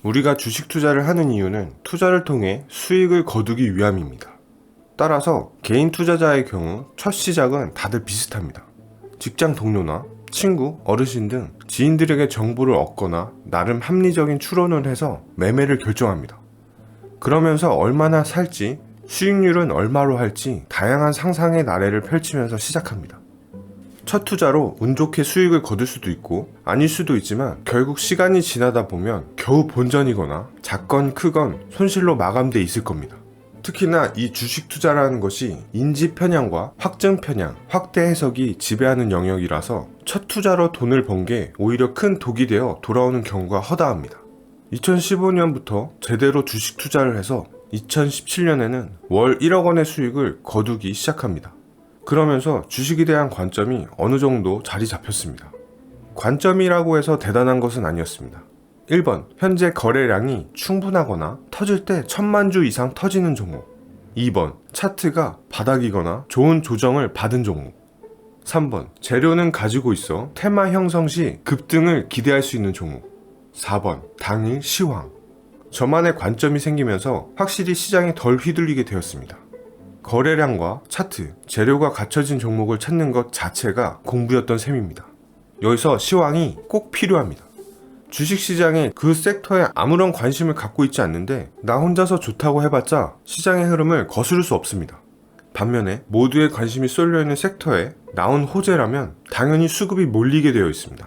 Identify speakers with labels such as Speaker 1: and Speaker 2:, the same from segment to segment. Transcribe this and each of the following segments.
Speaker 1: 우리가 주식 투자를 하는 이유는 투자를 통해 수익을 거두기 위함입니다. 따라서 개인 투자자의 경우 첫 시작은 다들 비슷합니다. 직장 동료나 친구, 어르신 등 지인들에게 정보를 얻거나 나름 합리적인 추론을 해서 매매를 결정합니다. 그러면서 얼마나 살지, 수익률은 얼마로 할지 다양한 상상의 나래를 펼치면서 시작합니다. 첫 투자로 운 좋게 수익을 거둘 수도 있고 아닐 수도 있지만 결국 시간이 지나다 보면 겨우 본전이거나 작건 크건 손실로 마감돼 있을 겁니다. 특히나 이 주식 투자라는 것이 인지 편향과 확증 편향, 확대 해석이 지배하는 영역이라서 첫 투자로 돈을 번 게 오히려 큰 독이 되어 돌아오는 경우가 허다합니다. 2015년부터 제대로 주식 투자를 해서 2017년에는 월 1억 원의 수익을 거두기 시작합니다. 그러면서 주식에 대한 관점이 어느 정도 자리 잡혔습니다. 관점이라고 해서 대단한 것은 아니었습니다. 1번, 현재 거래량이 충분하거나 터질 때 1000만 주 이상 터지는 종목. 2번, 차트가 바닥이거나 좋은 조정을 받은 종목. 3번, 재료는 가지고 있어 테마 형성 시 급등을 기대할 수 있는 종목. 4번, 당일 시황. 저만의 관점이 생기면서 확실히 시장에 덜 휘둘리게 되었습니다. 거래량과 차트, 재료가 갖춰진 종목을 찾는 것 자체가 공부였던 셈입니다. 여기서 시황이 꼭 필요합니다. 주식시장에 그 섹터에 아무런 관심을 갖고 있지 않는데 나 혼자서 좋다고 해봤자 시장의 흐름을 거스를 수 없습니다. 반면에 모두의 관심이 쏠려있는 섹터에 나온 호재라면 당연히 수급이 몰리게 되어 있습니다.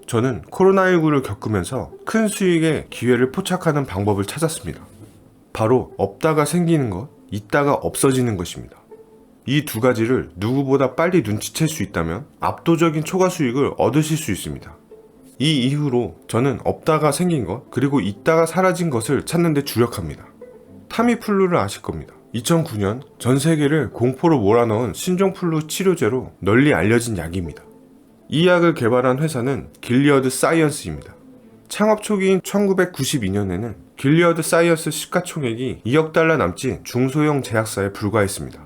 Speaker 1: 저는 코로나19를 겪으면서 큰 수익의 기회를 포착하는 방법을 찾았습니다. 바로 없다가 생기는 것, 있다가 없어지는 것입니다. 이 두 가지를 누구보다 빨리 눈치챌 수 있다면 압도적인 초과 수익을 얻으실 수 있습니다. 이 이후로 저는 없다가 생긴 것, 그리고 있다가 사라진 것을 찾는 데 주력합니다. 타미플루를 아실 겁니다. 2009년 전 세계를 공포로 몰아넣은 신종플루 치료제로 널리 알려진 약입니다. 이 약을 개발한 회사는 길리어드 사이언스입니다. 창업 초기인 1992년에는 길리어드 사이언스 시가총액이 2억 달러 남짓 중소형 제약사에 불과했습니다.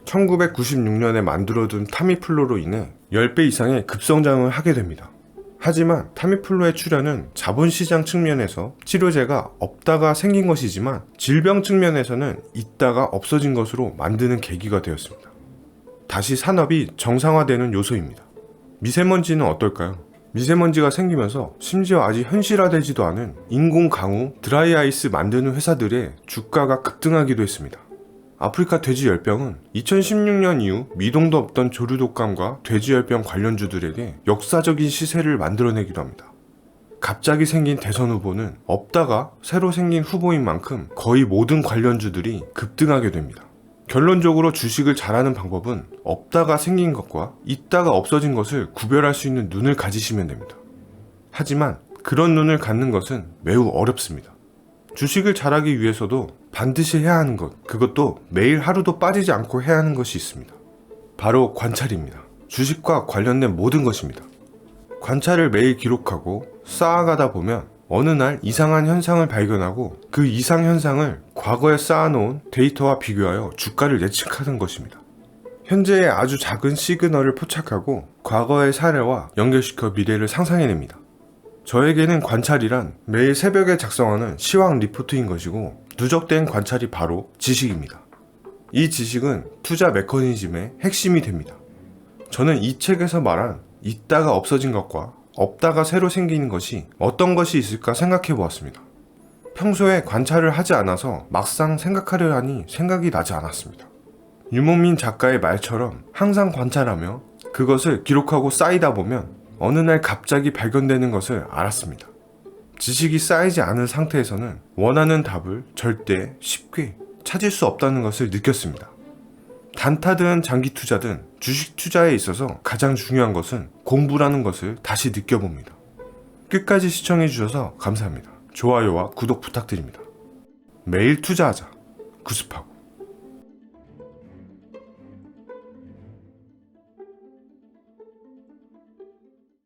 Speaker 1: 1996년에 만들어둔 타미플루로 인해 10배 이상의 급성장을 하게 됩니다. 하지만 타미플루의 출현은 자본시장 측면에서 치료제가 없다가 생긴 것이지만 질병 측면에서는 있다가 없어진 것으로 만드는 계기가 되었습니다. 다시 산업이 정상화되는 요소입니다. 미세먼지는 어떨까요? 미세먼지가 생기면서 심지어 아직 현실화되지도 않은 인공 강우, 드라이아이스 만드는 회사들의 주가가 급등하기도 했습니다. 아프리카 돼지열병은 2016년 이후 미동도 없던 조류독감과 돼지열병 관련주들에게 역사적인 시세를 만들어내기도 합니다. 갑자기 생긴 대선 후보는 없다가 새로 생긴 후보인 만큼 거의 모든 관련주들이 급등하게 됩니다. 결론적으로 주식을 잘하는 방법은 없다가 생긴 것과 있다가 없어진 것을 구별할 수 있는 눈을 가지시면 됩니다. 하지만 그런 눈을 갖는 것은 매우 어렵습니다. 주식을 잘하기 위해서도 반드시 해야 하는 것, 그것도 매일 하루도 빠지지 않고 해야 하는 것이 있습니다. 바로 관찰입니다. 주식과 관련된 모든 것입니다. 관찰을 매일 기록하고 쌓아가다 보면 어느 날 이상한 현상을 발견하고 그 이상 현상을 과거에 쌓아놓은 데이터와 비교하여 주가를 예측하는 것입니다. 현재의 아주 작은 시그널을 포착하고 과거의 사례와 연결시켜 미래를 상상해냅니다. 저에게는 관찰이란 매일 새벽에 작성하는 시황 리포트인 것이고 누적된 관찰이 바로 지식입니다. 이 지식은 투자 메커니즘의 핵심이 됩니다. 저는 이 책에서 말한 있다가 없어진 것과 없다가 새로 생기는 것이 어떤 것이 있을까 생각해 보았습니다. 평소에 관찰을 하지 않아서 막상 생각하려 하니 생각이 나지 않았습니다. 유목민 작가의 말처럼 항상 관찰하며 그것을 기록하고 쌓이다 보면 어느 날 갑자기 발견되는 것을 알았습니다. 지식이 쌓이지 않은 상태에서는 원하는 답을 절대 쉽게 찾을 수 없다는 것을 느꼈습니다. 단타든 장기 투자든 주식 투자에 있어서 가장 중요한 것은 공부라는 것을 다시 느껴봅니다. 끝까지 시청해 주셔서 감사합니다. 좋아요와 구독 부탁드립니다. 매일 투자하자. 구습하고